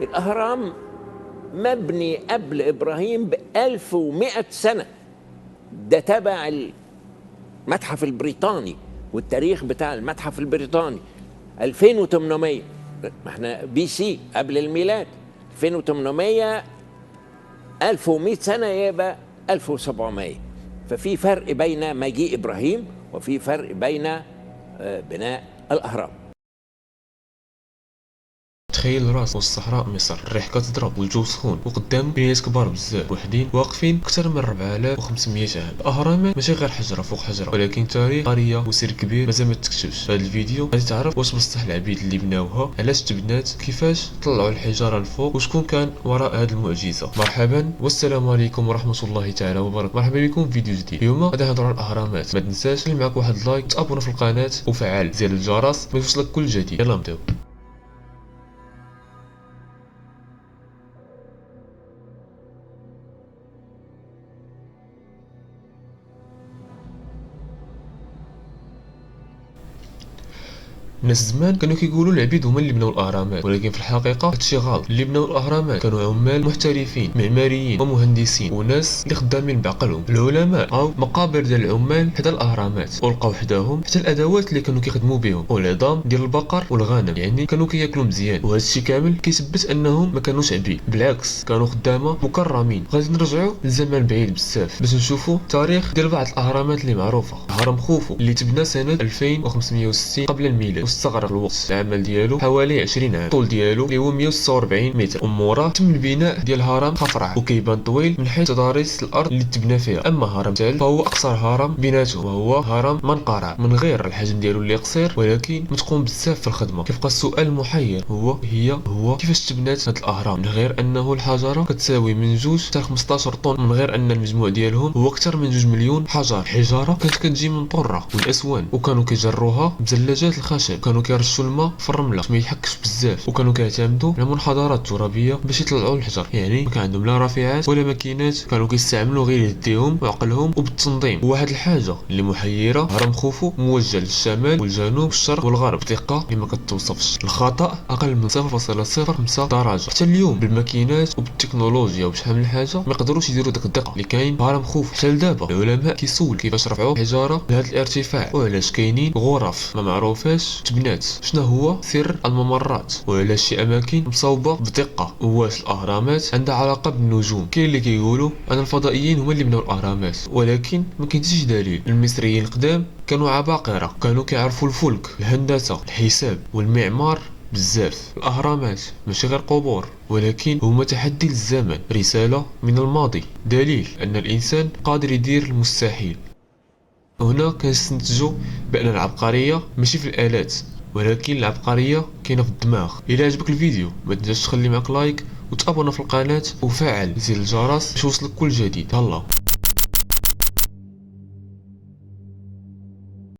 الأهرام مبني قبل إبراهيم ب1100 سنة. ده تبع المتحف البريطاني، والتاريخ بتاع المتحف البريطاني 2800. ما احنا بي سي قبل الميلاد، 2800 1100 سنة يبقى 1700. ففي فرق بين مجيء إبراهيم وفي فرق بين بناء الأهرام. تخيل راس وسط صحراء مصر، الريح كتضرب والجو سخون وقدام بنيات كبار بزاف وحدين واقفين اكثر من 4500 عام. الاهرامات ماشي غير حجره فوق حجره، ولكن تاريخ قريه وسير كبير مازال ما تكتشفش. في هذا الفيديو غادي تعرف واش بصح العبيد اللي بناوها علاش تبنات، كيفاش طلعوا الحجاره الفوق، وشكون كان وراء هذه المعجزه. مرحبا والسلام عليكم ورحمه الله تعالى وبركاته. مرحبا بكم في فيديو جديد. اليوم غادي نهضروا على الاهرامات. ما تنساش خلي معك واحد لايك وتابونا في القناه وفعل زر الجرس باش يوصلك كل جديد. يلا نبداو. الناس زمان كانوا كيقولوا العبيد هما اللي بناو الاهرامات، ولكن في الحقيقه هادشي غلط. اللي بناو الاهرامات كانوا عمال محترفين، معماريين ومهندسين وناس اللي خدامين بعقلهم. العلماء لقاو مقابر ديال العمال حدا الاهرامات، ولقاو حداهم حتى الادوات اللي كانوا كيخدموا بهم والعظام ديال البقر والغنم، يعني كانوا كياكلوا مزيان. وهذا الشيء كامل كيثبت انهم ما كانوش عبيد، بالعكس كانوا خدامه مكرمين. غادي نرجعوا لزمان بعيد بزاف باش نشوفوا تاريخ ديال بعض الاهرامات اللي معروفه. هرم خوفو اللي تبنى سنه 2560 قبل الميلاد، واستغرق الوقت العمل ديالو حوالي 20 عام. الطول ديالو اللي هو 146 متر، وموراه تم البناء ديال هرم خفرع، وكيبان طويل من حيث تضاريس الارض اللي تبنى فيها. اما هرم تل فهو اقصر هرم بيناتهم، وهو هرم منقرع من غير الحجم ديالو اللي قصير، ولكن متقون بزاف في الخدمه. كيبقى السؤال المحير هو كيفاش تبنات هاد الاهرام، من غير انه الحجره كتساوي من 2 حتى 15 طن، من غير ان المجموع ديالهم هو اكثر من 2 مليون حجر. الحجاره كانت كتجي من طره والاسوان، وكانوا كيجروها بزلاجات الخشب، كانوا كيرشوا الماء في الرمله باش ما يحكش بزاف، وكانوا كيعتمدوا على منحدرات ترابيه باش يطلعوا الحجر. يعني ما كان عندهم لا رافعات ولا ماكينات، كانوا كيستعملوا غير يديهم وعقلهم وبالتنظيم. وواحد الحاجه اللي محيره، هرم خوفو موجه للشمال والجنوب والشرق والغرب بدقه اللي ما كتوصفش. الخطا اقل من 0.05 درجه. حتى اليوم بالماكينات وبالتكنولوجيا وبشحال من حاجه ما يقدروش يديروا ديك الدقه اللي كاين في هرم خوفو. حتى لدابا العلماء كيسول كيفاش رفعوا الحجاره لهذا الارتفاع، وعلاش كاينين غرف ما معروفاش تبنات، شنو هو سر الممرات، وعلاش شي اماكن مصوبه بدقه، واش الاهرامات عندها علاقه بالنجوم. كاين اللي كيقولوا ان الفضائيين هما اللي بناو الاهرامات، ولكن ما كاين حتى شي دليل. المصريين القدام كانوا عباقره، كانوا كيعرفوا الفلك، الهندسه، الحساب والمعمار بزاف. الاهرامات ماشي غير قبور، ولكن هما تحدي للزمن، رساله من الماضي، دليل ان الانسان قادر يدير المستحيل. هنا كنستنتجوا بان العبقريه ماشي في الالات، ولكن العبقريه كاينه في الدماغ. الى عجبك الفيديو ما تنساش تخلي معك لايك وتابونا في القناه وفعل زر الجرس باش يوصلك كل جديد. يلا.